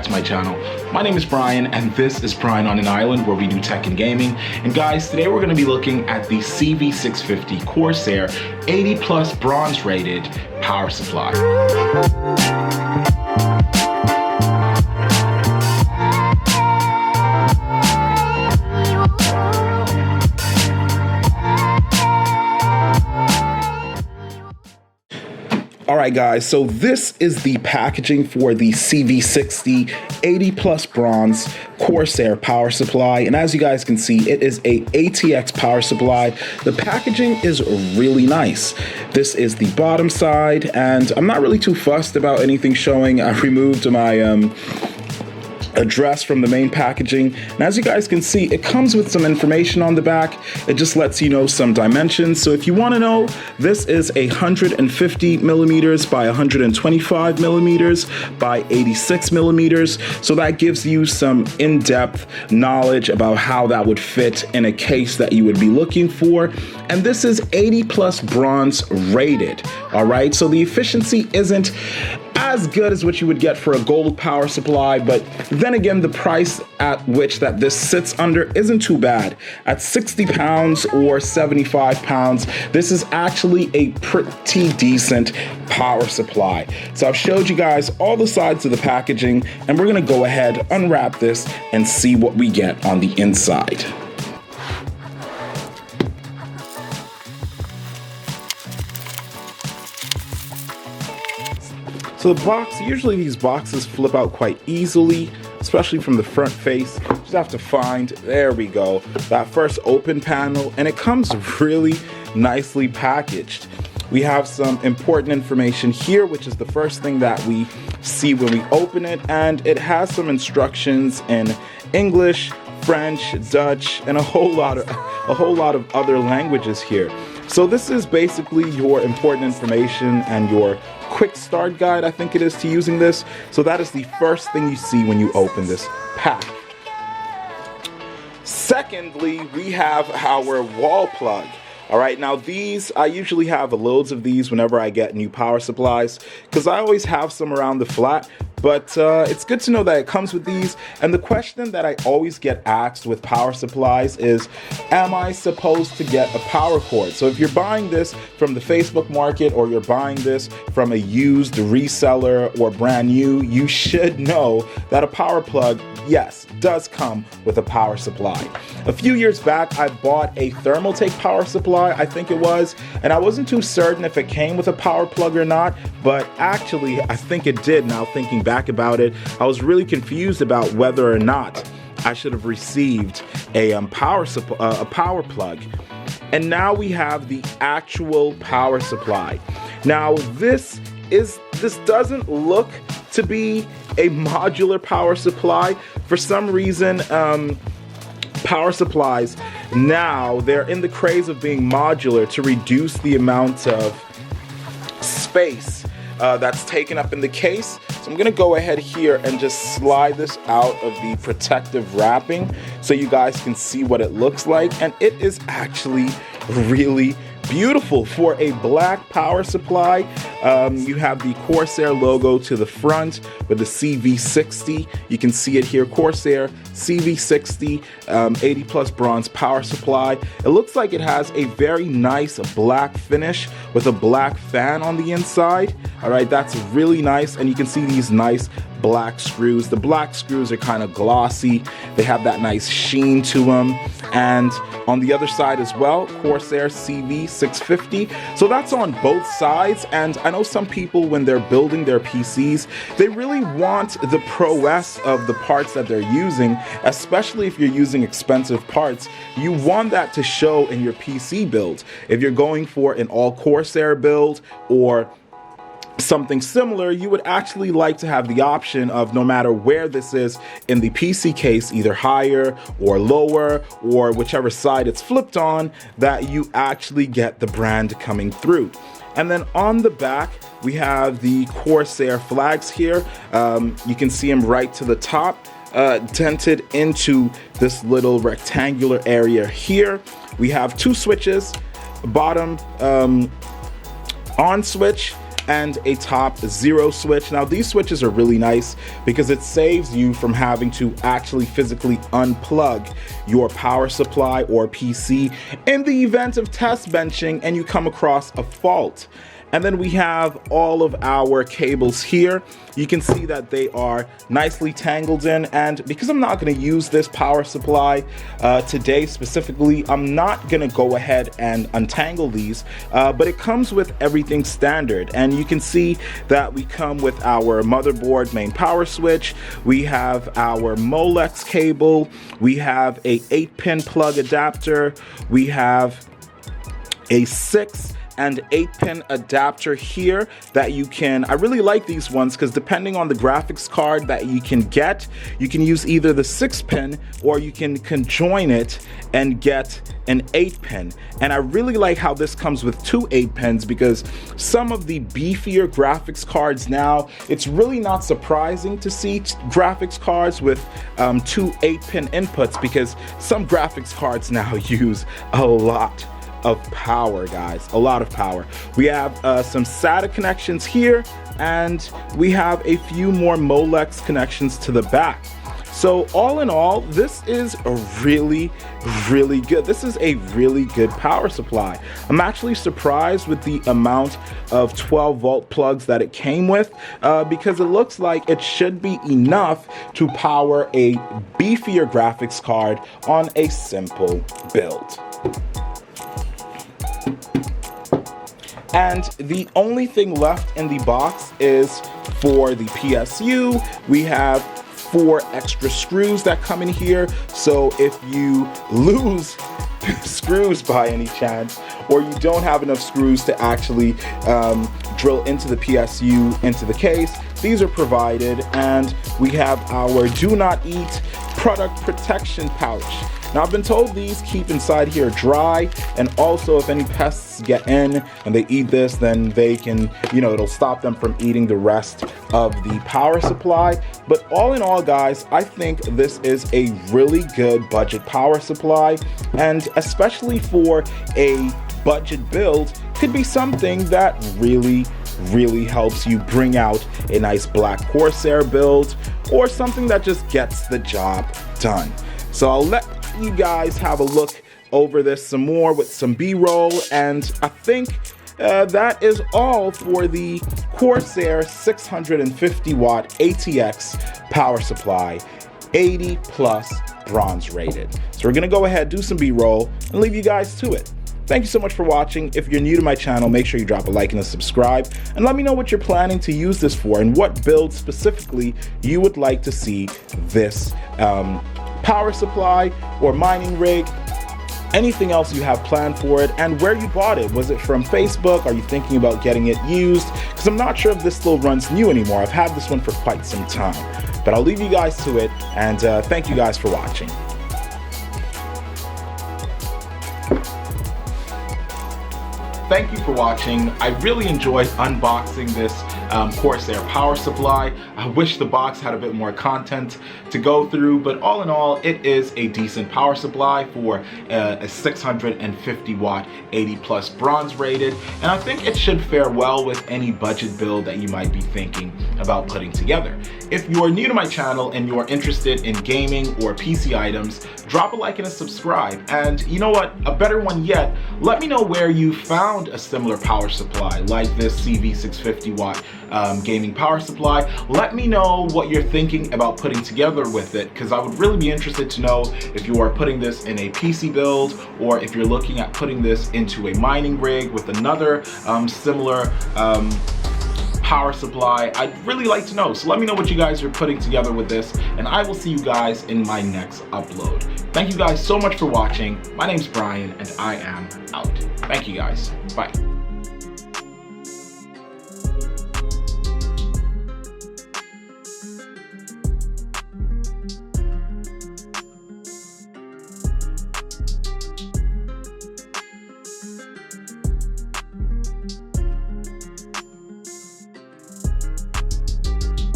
to my channel. My name is Brian and this is Bryanonanisland, where we do tech and gaming. And guys, today we're going to be looking at the Cv650 Corsair 80 plus bronze rated power supply. Alright guys, so this is the packaging for the Cv650 80 plus bronze Corsair power supply, and as you guys can see, it is a ATX power supply. The packaging is really nice. This is the bottom side, and I'm not really too fussed about anything showing. I removed my address from the main packaging, and as you guys can see, it comes with some information on the back. It just lets you know some dimensions. So if you want to know, this is 150 millimeters by 125 millimeters by 86 millimeters. So that gives you some in-depth knowledge about how that would fit in a case that you would be looking for. And this is 80 plus bronze rated. All right, so the efficiency isn't as good as what you would get for a gold power supply, but then again, the price at which that this sits under isn't too bad. At 60 pounds or 75 pounds, this is actually a pretty decent power supply. So I've showed you guys all the sides of the packaging, and we're gonna go ahead, unwrap this, and see what we get on the inside. So the box, usually these boxes flip out quite easily, especially from the front face. Just have to find, there we go, that first open panel, and it comes really nicely packaged. We have some important information here, which is the first thing that we see when we open it, and it has some instructions in English, French, Dutch, and a whole lot of other languages here. So this is basically your important information and your quick start guide, I think it is, to using this. So that is the first thing you see when you open this pack. Secondly, we have our wall plug. All right, now these, I usually have loads of these whenever I get new power supplies, because I always have some around the flat. But it's good to know that it comes with these. And the question that I always get asked with power supplies is, am I supposed to get a power cord? So if you're buying this from the Facebook market, or you're buying this from a used reseller or brand new, you should know that a power plug, yes, does come with a power supply. A few years back, I bought a Thermaltake power supply, I think it was, and I wasn't too certain if it came with a power plug or not, but actually I think it did. Now thinking back about it, I was really confused about whether or not I should have received a power plug. And now we have the actual power supply. Now this doesn't look to be a modular power supply. For some reason, power supplies now, they're in the craze of being modular to reduce the amount of space that's taken up in the case. So I'm gonna go ahead here and just slide this out of the protective wrapping so you guys can see what it looks like. And it is actually really beautiful for a black power supply. You have the Corsair logo to the front with the Cv650. You can see it here, Corsair Cv650 80 plus bronze power supply. It looks like it has a very nice black finish with a black fan on the inside. All right, that's really nice, and you can see these nice black screws. The black screws are kind of glossy. They have that nice sheen to them. And on the other side as well, Corsair Cv650. So that's on both sides. And I know some people, when they're building their PCs, they really want the prowess of the parts that they're using, especially if you're using expensive parts. You want that to show in your PC build. If you're going for an all Corsair build or something similar, you would actually like to have the option of, no matter where this is in the PC case, either higher or lower or whichever side it's flipped on, that you actually get the brand coming through. And then on the back, we have the Corsair flags here. You can see them right to the top, dented into this little rectangular area here. We have two switches, bottom on switch and a top 0 switch. Now these switches are really nice because it saves you from having to actually physically unplug your power supply or PC in the event of test benching and you come across a fault. And then we have all of our cables here. You can see that they are nicely tangled in, and because I'm not going to use this power supply today specifically, I'm not going to go ahead and untangle these, but it comes with everything standard. And you can see that we come with our motherboard main power switch, we have our Molex cable, we have a 8-pin plug adapter, we have a 6 and 8-pin adapter here that you can, I really like these ones because depending on the graphics card that you can get, you can use either the 6-pin or you can conjoin it and get an 8-pin. And I really like how this comes with 2 8-pins because some of the beefier graphics cards now, it's really not surprising to see graphics cards with 2 8-pin inputs because some graphics cards now use a lot of power, guys, a lot of power. We have some SATA connections here, and we have a few more Molex connections to the back. So all in all, this is a really good, this is a really good power supply. I'm actually surprised with the amount of 12-volt plugs that it came with because it looks like it should be enough to power a beefier graphics card on a simple build. And the only thing left in the box is for the PSU. We have 4 extra screws that come in here. So if you lose screws by any chance, or you don't have enough screws to actually drill into the PSU, into the case, these are provided. And we have our do not eat product protection pouch. Now I've been told these keep inside here dry, and also if any pests get in and they eat this, then they can, you know, it'll stop them from eating the rest of the power supply. But all in all, guys, I think this is a really good budget power supply, and especially for a budget build, could be something that really helps you bring out a nice black Corsair build, or something that just gets the job done. So I'll let you guys have a look over this some more with some B-roll, and I think that is all for the Corsair 650 watt ATX power supply, 80 plus bronze rated. So we're gonna go ahead, do some B-roll, and leave you guys to it. Thank you so much for watching. If you're new to my channel, make sure you drop a like and a subscribe, and let me know what you're planning to use this for and what build specifically you would like to see this power supply or mining rig, anything else you have planned for it, and where you bought it. Was it from Facebook? Are you thinking about getting it used? Because I'm not sure if this still runs new anymore. I've had this one for quite some time, but I'll leave you guys to it, and thank you guys for watching. Thank you for watching. I really enjoyed unboxing this Corsair power supply. I wish the box had a bit more content to go through, but all in all, it is a decent power supply for a 650 watt, 80 plus bronze rated, and I think it should fare well with any budget build that you might be thinking about putting together. If you are new to my channel and you are interested in gaming or PC items, drop a like and a subscribe. And you know what, a better one yet, let me know where you found a similar power supply like this Cv650 watt gaming power supply. Let me know what you're thinking about putting together with it, because I would really be interested to know if you are putting this in a PC build, or if you're looking at putting this into a mining rig with another similar power supply. I'd really like to know. So let me know what you guys are putting together with this, and I will see you guys in my next upload. Thank you guys so much for watching. My name's Brian, and I am out. Thank you guys. Bye.